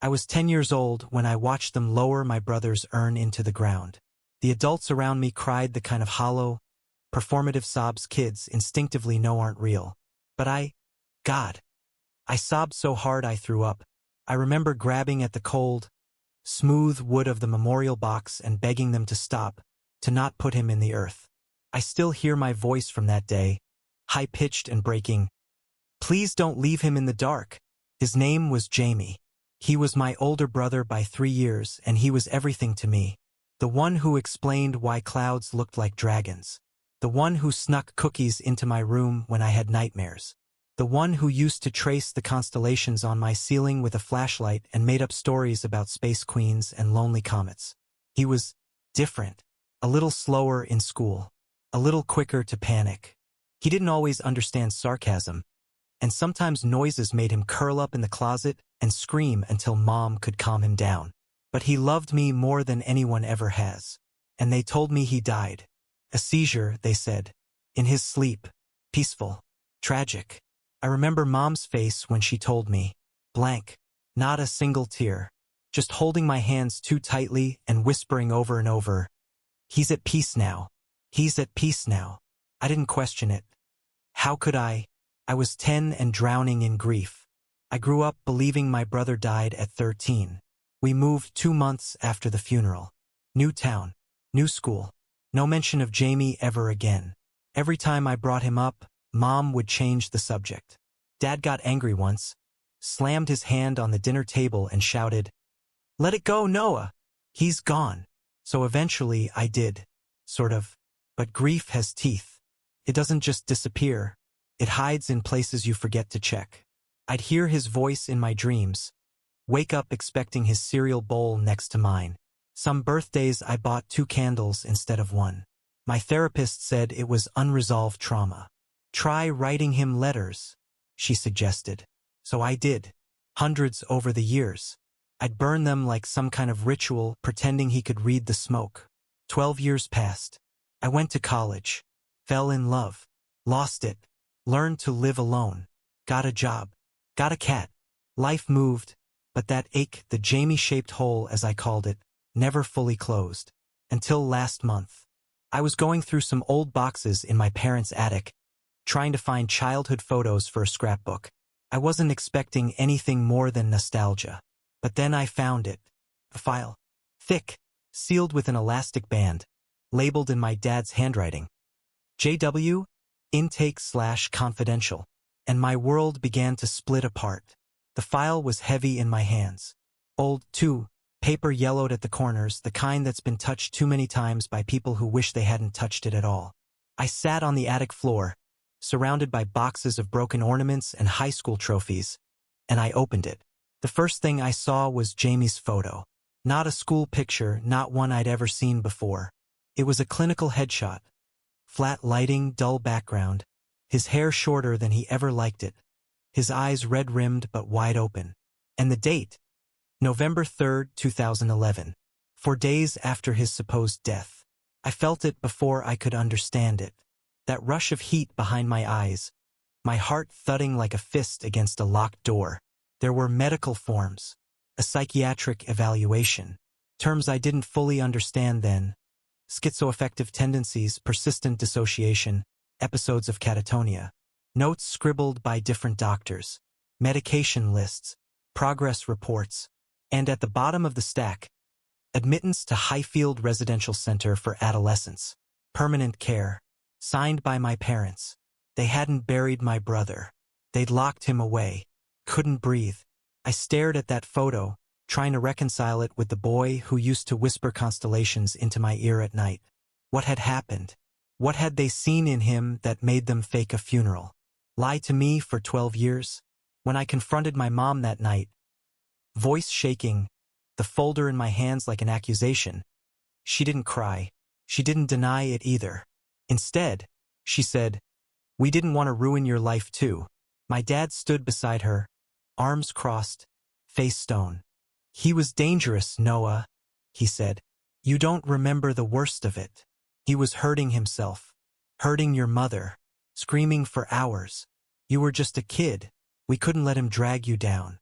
I was 10 years old when I watched them lower my brother's urn into the ground. The adults around me cried the kind of hollow, performative sobs kids instinctively know aren't real. But God, I sobbed so hard I threw up. I remember grabbing at the cold, smooth wood of the memorial box and begging them to stop, to not put him in the earth. I still hear my voice from that day, high-pitched and breaking. Please don't leave him in the dark. His name was Jamie. He was my older brother by 3 years, and he was everything to me. The one who explained why clouds looked like dragons. The one who snuck cookies into my room when I had nightmares. The one who used to trace the constellations on my ceiling with a flashlight and made up stories about space queens and lonely comets. He was different, a little slower in school, a little quicker to panic. He didn't always understand sarcasm, and sometimes noises made him curl up in the closet and scream until Mom could calm him down. But he loved me more than anyone ever has. And they told me he died. A seizure, they said. In his sleep. Peaceful. Tragic. I remember Mom's face when she told me. Blank. Not a single tear. Just holding my hands too tightly and whispering over and over. He's at peace now. He's at peace now. I didn't question it. How could I? I was 10 and drowning in grief. I grew up believing my brother died at 13. We moved 2 months after the funeral. New town. New school. No mention of Jamie ever again. Every time I brought him up, Mom would change the subject. Dad got angry once, slammed his hand on the dinner table and shouted, "Let it go, Noah. He's gone." So eventually I did. Sort of. But grief has teeth. It doesn't just disappear. It hides in places you forget to check. I'd hear his voice in my dreams, wake up expecting his cereal bowl next to mine. Some birthdays I bought 2 candles instead of 1. My therapist said it was unresolved trauma. Try writing him letters, she suggested. So I did. Hundreds over the years. I'd burn them like some kind of ritual, pretending he could read the smoke. 12 years passed. I went to college. Fell in love. Lost it. Learned to live alone. Got a job. Got a cat. Life moved, but that ache, the Jamie-shaped hole as I called it, never fully closed. Until last month. I was going through some old boxes in my parents' attic, trying to find childhood photos for a scrapbook. I wasn't expecting anything more than nostalgia. But then I found it. A file. Thick, sealed with an elastic band, labeled in my dad's handwriting. JW, intake/confidential. And my world began to split apart. The file was heavy in my hands. Old, too, paper yellowed at the corners, the kind that's been touched too many times by people who wish they hadn't touched it at all. I sat on the attic floor, surrounded by boxes of broken ornaments and high school trophies, and I opened it. The first thing I saw was Jamie's photo. Not a school picture, not one I'd ever seen before. It was a clinical headshot. Flat lighting, dull background. His hair shorter than he ever liked it. His eyes red-rimmed but wide open. And the date, November 3rd, 2011. 4 days after his supposed death. I felt it before I could understand it. That rush of heat behind my eyes. My heart thudding like a fist against a locked door. There were medical forms. A psychiatric evaluation. Terms I didn't fully understand then. Schizoaffective tendencies, persistent dissociation, episodes of catatonia. Notes scribbled by different doctors. Medication lists. Progress reports. And at the bottom of the stack, admittance to Highfield Residential Center for Adolescents. Permanent care. Signed by my parents. They hadn't buried my brother. They'd locked him away. Couldn't breathe. I stared at that photo, trying to reconcile it with the boy who used to whisper constellations into my ear at night. What had happened? What had they seen in him that made them fake a funeral? Lie to me for 12 years? When I confronted my mom that night, voice shaking, the folder in my hands like an accusation, she didn't cry. She didn't deny it either. Instead, she said, "We didn't want to ruin your life too." My dad stood beside her, arms crossed, face stone. "He was dangerous, Noah," he said. "You don't remember the worst of it. He was hurting himself, hurting your mother, screaming for hours. You were just a kid. We couldn't let him drag you down.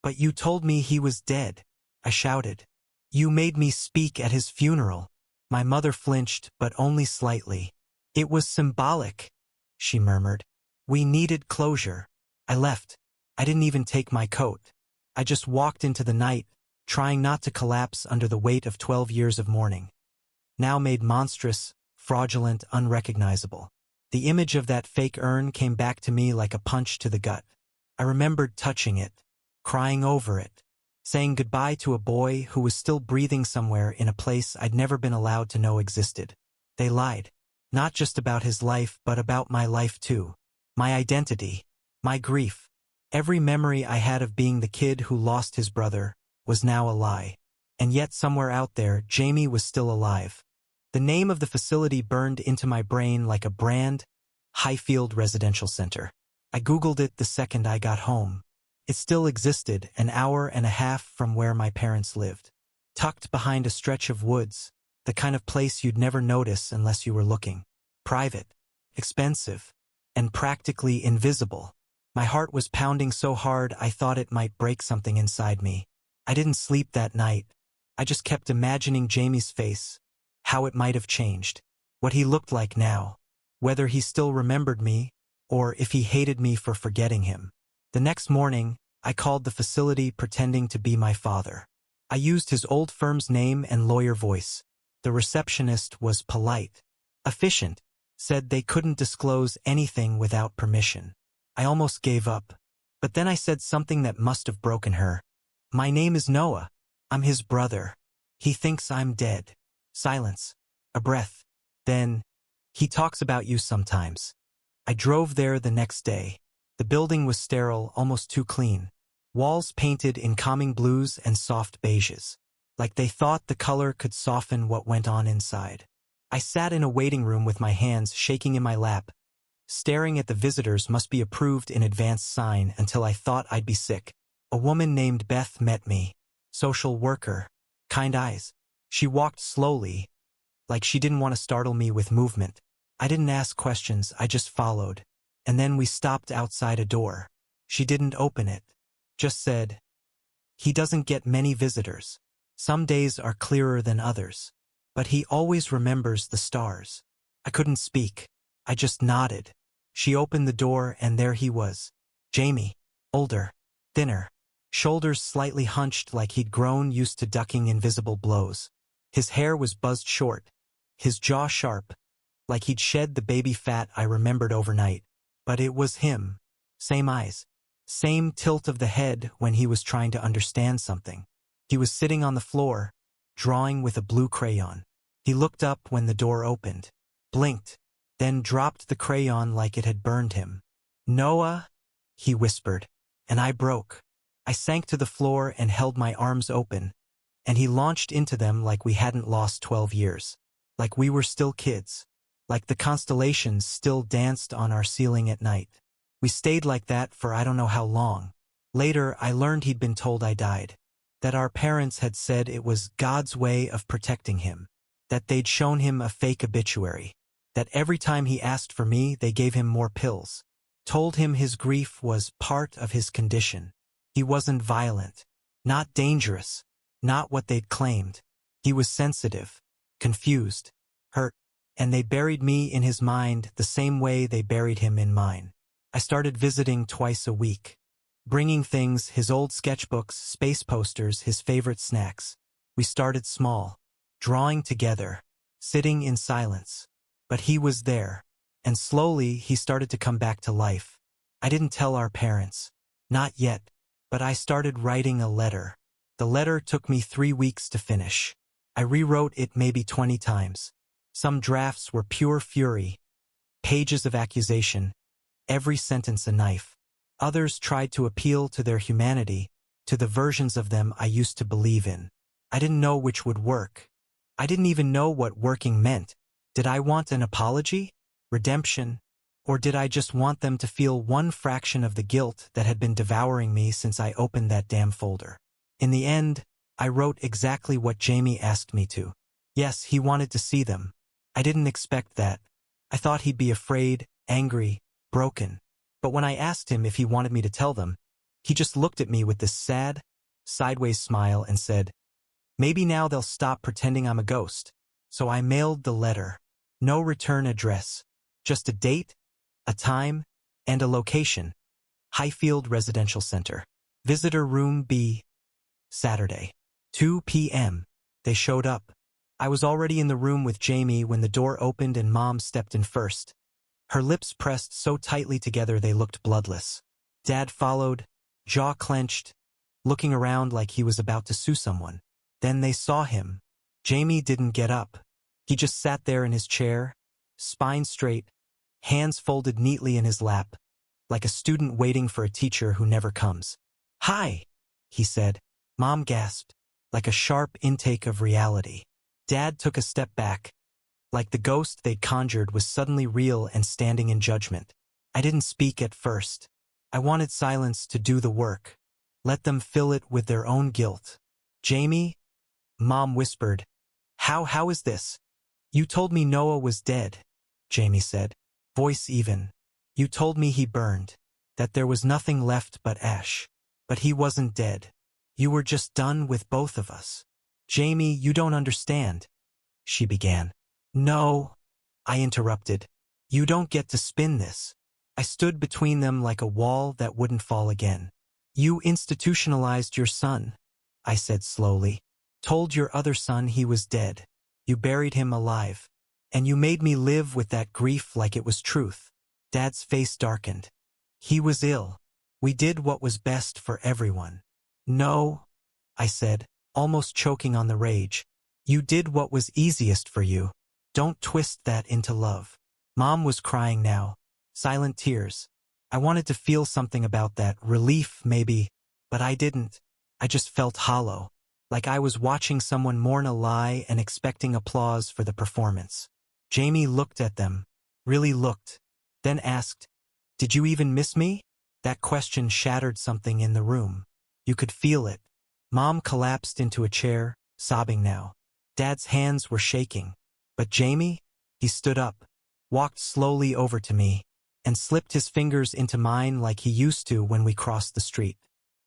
"But you told me he was dead," I shouted. "You made me speak at his funeral." My mother flinched, but only slightly. "It was symbolic," she murmured. "We needed closure." I left. I didn't even take my coat. I just walked into the night, trying not to collapse under the weight of 12 years of mourning. Now made monstrous, fraudulent, unrecognizable. The image of that fake urn came back to me like a punch to the gut. I remembered touching it, crying over it, saying goodbye to a boy who was still breathing somewhere in a place I'd never been allowed to know existed. They lied. Not just about his life, but about my life too. My identity. My grief. Every memory I had of being the kid who lost his brother was now a lie. And yet somewhere out there, Jamie was still alive. The name of the facility burned into my brain like a brand, Highfield Residential Center. I Googled it the second I got home. It still existed, an hour and a half from where my parents lived. Tucked behind a stretch of woods, the kind of place you'd never notice unless you were looking. Private, expensive, and practically invisible. My heart was pounding so hard I thought it might break something inside me. I didn't sleep that night. I just kept imagining Jamie's face, how it might have changed, what he looked like now, whether he still remembered me, or if he hated me for forgetting him. The next morning, I called the facility pretending to be my father. I used his old firm's name and lawyer voice. The receptionist was polite, efficient, said they couldn't disclose anything without permission. I almost gave up, but then I said something that must have broken her. "My name is Noah. I'm his brother. He thinks I'm dead." Silence. A breath. Then, "He talks about you sometimes." I drove there the next day. The building was sterile, almost too clean. Walls painted in calming blues and soft beiges. Like they thought the color could soften what went on inside. I sat in a waiting room with my hands shaking in my lap. Staring at the visitors must be approved in advance sign until I thought I'd be sick. A woman named Beth met me. Social worker. Kind eyes. She walked slowly, like she didn't want to startle me with movement. I didn't ask questions, I just followed. And then we stopped outside a door. She didn't open it. Just said, "He doesn't get many visitors. Some days are clearer than others. But he always remembers the stars." I couldn't speak. I just nodded. She opened the door and there he was. Jamie. Older. Thinner. Shoulders slightly hunched like he'd grown used to ducking invisible blows. His hair was buzzed short. His jaw sharp, like he'd shed the baby fat I remembered overnight. But it was him. Same eyes. Same tilt of the head when he was trying to understand something. He was sitting on the floor, drawing with a blue crayon. He looked up when the door opened, blinked, then dropped the crayon like it had burned him. "Noah," he whispered, and I broke. I sank to the floor and held my arms open, and he launched into them like we hadn't lost 12 years. Like we were still kids. Like the constellations still danced on our ceiling at night. We stayed like that for I don't know how long. Later, I learned he'd been told I died. That our parents had said it was God's way of protecting him. That they'd shown him a fake obituary. That every time he asked for me, they gave him more pills. Told him his grief was part of his condition. He wasn't violent. Not dangerous. Not what they'd claimed. He was sensitive. Confused. Hurt. And they buried me in his mind the same way they buried him in mine. I started visiting twice a week. Bringing things, his old sketchbooks, space posters, his favorite snacks. We started small. Drawing together. Sitting in silence. But he was there. And slowly he started to come back to life. I didn't tell our parents. Not yet. But I started writing a letter. The letter took me 3 weeks to finish. I rewrote it maybe 20 times. Some drafts were pure fury. Pages of accusation. Every sentence a knife. Others tried to appeal to their humanity, to the versions of them I used to believe in. I didn't know which would work. I didn't even know what working meant. Did I want an apology? Redemption? Or did I just want them to feel one fraction of the guilt that had been devouring me since I opened that damn folder? In the end, I wrote exactly what Jamie asked me to. Yes, he wanted to see them. I didn't expect that. I thought he'd be afraid, angry, broken. But when I asked him if he wanted me to tell them, He just looked at me with this sad, sideways smile and said, "Maybe now they'll stop pretending I'm a ghost." So I mailed the letter. No return address. Just a date, a time, and a location. Highfield Residential Center. Visitor Room B. Saturday. 2 p.m. They showed up. I was already in the room with Jamie when the door opened and Mom stepped in first. Her lips pressed so tightly together they looked bloodless. Dad followed, jaw clenched, looking around like he was about to sue someone. Then they saw him. Jamie didn't get up. He just sat there in his chair, spine straight, hands folded neatly in his lap, like a student waiting for a teacher who never comes. "Hi," he said. Mom gasped, like a sharp intake of reality. Dad took a step back, like the ghost they'd conjured was suddenly real and standing in judgment. I didn't speak at first. I wanted silence to do the work. Let them fill it with their own guilt. "Jamie," Mom whispered. How is this?" "You told me Noah was dead," Jamie said, voice even. "You told me he burned, that there was nothing left but ash. But he wasn't dead. You were just done with both of us." "Jamie, you don't understand," she began. "No," I interrupted. "You don't get to spin this." I stood between them like a wall that wouldn't fall again. "You institutionalized your son," I said slowly. "Told your other son he was dead. You buried him alive. And you made me live with that grief like it was truth." Dad's face darkened. "He was ill. We did what was best for everyone." "No," I said, almost choking on the rage. "You did what was easiest for you. Don't twist that into love." Mom was crying now. Silent tears. I wanted to feel something about that, relief maybe, but I didn't. I just felt hollow, like I was watching someone mourn a lie and expecting applause for the performance. Jamie looked at them, really looked, then asked, "Did you even miss me?" That question shattered something in the room. You could feel it. Mom collapsed into a chair, sobbing now. Dad's hands were shaking. But Jamie? He stood up, walked slowly over to me, and slipped his fingers into mine like he used to when we crossed the street.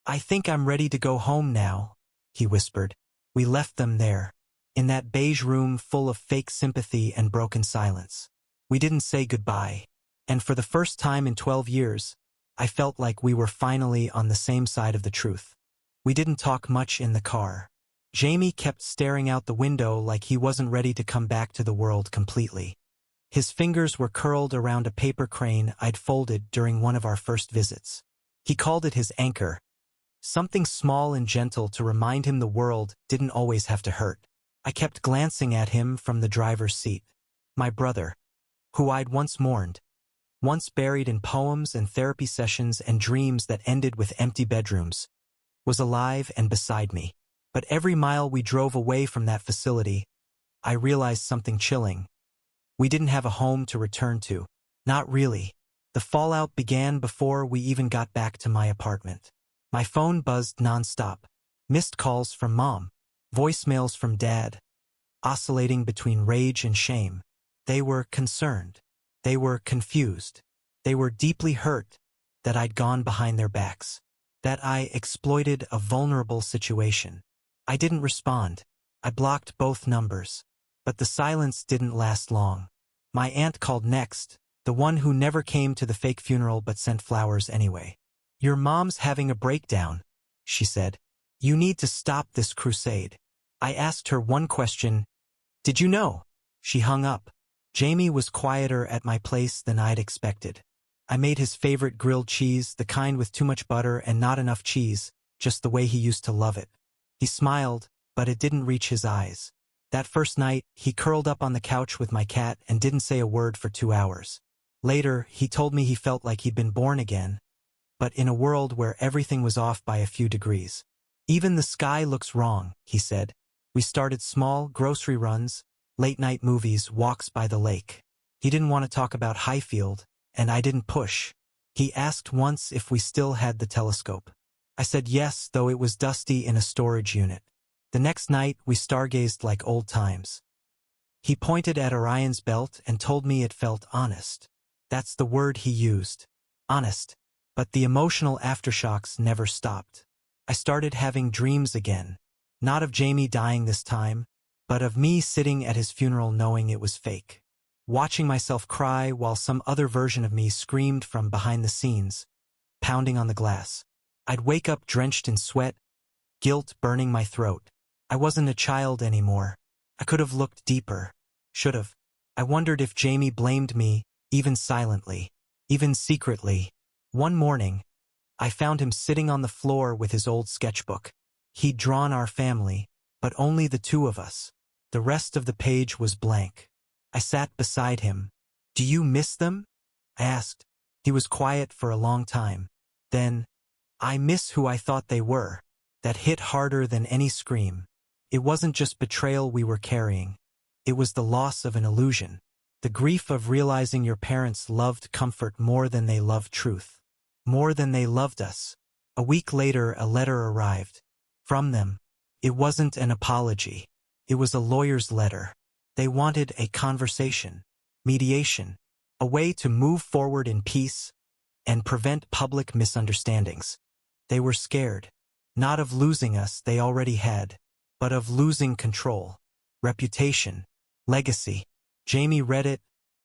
"I think I'm ready to go home now," he whispered. We left them there, in that beige room full of fake sympathy and broken silence. We didn't say goodbye, and for the first time in 12 years, I felt like we were finally on the same side of the truth. We didn't talk much in the car. Jamie kept staring out the window like he wasn't ready to come back to the world completely. His fingers were curled around a paper crane I'd folded during one of our first visits. He called it his anchor, something small and gentle to remind him the world didn't always have to hurt. I kept glancing at him from the driver's seat. My brother, who I'd once mourned, once buried in poems and therapy sessions and dreams that ended with empty bedrooms, was alive and beside me. But every mile we drove away from that facility, I realized something chilling. We didn't have a home to return to. Not really. The fallout began before we even got back to my apartment. My phone buzzed nonstop. Missed calls from Mom, voicemails from Dad, oscillating between rage and shame. They were concerned. They were confused. They were deeply hurt that I'd gone behind their backs, that I exploited a vulnerable situation. I didn't respond. I blocked both numbers. But the silence didn't last long. My aunt called next, the one who never came to the fake funeral but sent flowers anyway. "Your mom's having a breakdown," she said. "You need to stop this crusade." I asked her one question. "Did you know?" She hung up. Jamie was quieter at my place than I'd expected. I made his favorite grilled cheese, the kind with too much butter and not enough cheese, just the way he used to love it. He smiled, but it didn't reach his eyes. That first night, he curled up on the couch with my cat and didn't say a word for 2 hours. Later, he told me he felt like he'd been born again, but in a world where everything was off by a few degrees. "Even the sky looks wrong," he said. We started small, grocery runs, late-night movies, walks by the lake. He didn't want to talk about Highfield, and I didn't push. He asked once if we still had the telescope. I said yes, though it was dusty in a storage unit. The next night, we stargazed like old times. He pointed at Orion's belt and told me it felt honest. That's the word he used. Honest. But the emotional aftershocks never stopped. I started having dreams again, not of Jamie dying this time, but of me sitting at his funeral knowing it was fake. Watching myself cry while some other version of me screamed from behind the scenes, pounding on the glass. I'd wake up drenched in sweat, guilt burning my throat. I wasn't a child anymore. I could have looked deeper. Should have. I wondered if Jamie blamed me, even silently, even secretly. One morning, I found him sitting on the floor with his old sketchbook. He'd drawn our family, but only the two of us. The rest of the page was blank. I sat beside him. "Do you miss them?" I asked. He was quiet for a long time. Then, "I miss who I thought they were." That hit harder than any scream. It wasn't just betrayal we were carrying. It was the loss of an illusion. The grief of realizing your parents loved comfort more than they loved truth. More than they loved us. A week later, a letter arrived. From them. It wasn't an apology. It was a lawyer's letter. They wanted a conversation, mediation, a way to move forward in peace and prevent public misunderstandings. They were scared, not of losing us they already had, but of losing control, reputation, legacy. Jamie read it,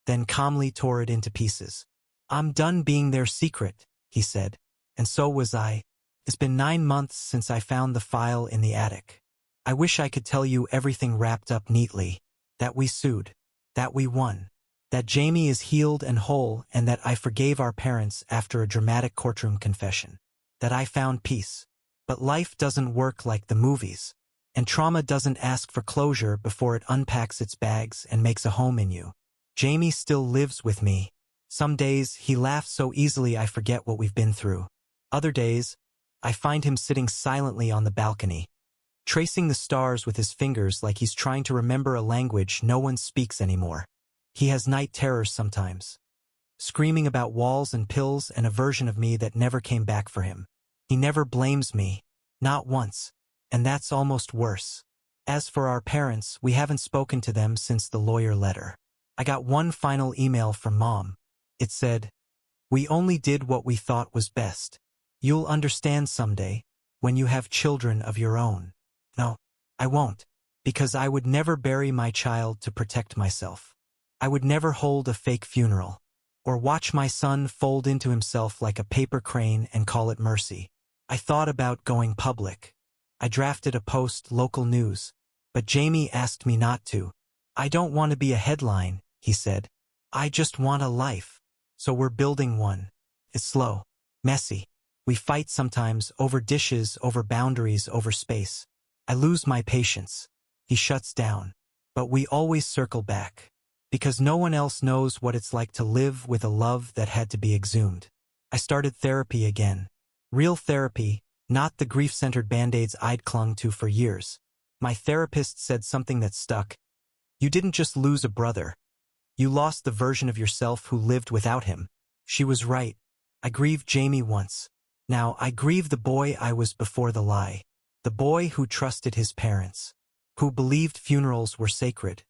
then calmly tore it into pieces. "I'm done being their secret," he said, and so was I. It's been 9 months since I found the file in the attic. I wish I could tell you everything wrapped up neatly. That we sued. That we won. That Jamie is healed and whole and that I forgave our parents after a dramatic courtroom confession. That I found peace. But life doesn't work like the movies. And trauma doesn't ask for closure before it unpacks its bags and makes a home in you. Jamie still lives with me. Some days, he laughs so easily I forget what we've been through. Other days, I find him sitting silently on the balcony, tracing the stars with his fingers like he's trying to remember a language no one speaks anymore. He has night terrors sometimes, screaming about walls and pills and a version of me that never came back for him. He never blames me, not once, and that's almost worse. As for our parents, we haven't spoken to them since the lawyer letter. I got one final email from Mom. It said, "We only did what we thought was best. You'll understand someday, when you have children of your own." No, I won't, because I would never bury my child to protect myself. I would never hold a fake funeral, or watch my son fold into himself like a paper crane and call it mercy. I thought about going public. I drafted a post, local news, but Jamie asked me not to. "I don't want to be a headline," he said. "I just want a life." So we're building one. It's slow, messy. We fight sometimes over dishes, over boundaries, over space. I lose my patience. He shuts down. But we always circle back. Because no one else knows what it's like to live with a love that had to be exhumed. I started therapy again. Real therapy, not the grief-centered band-aids I'd clung to for years. My therapist said something that stuck. "You didn't just lose a brother. You lost the version of yourself who lived without him." She was right. I grieved Jamie once. Now I grieve the boy I was before the lie. The boy who trusted his parents, who believed funerals were sacred,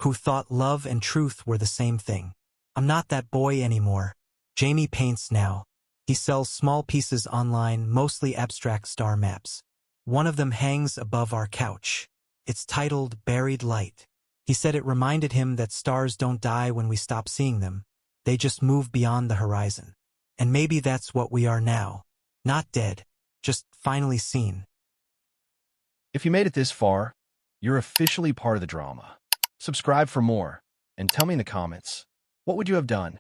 who thought love and truth were the same thing. I'm not that boy anymore. Jamie paints now. He sells small pieces online, mostly abstract star maps. One of them hangs above our couch. It's titled Buried Light. He said it reminded him that stars don't die when we stop seeing them. They just move beyond the horizon. And maybe that's what we are now. Not dead, just finally seen. If you made it this far, you're officially part of the drama. Subscribe for more, and tell me in the comments, what would you have done?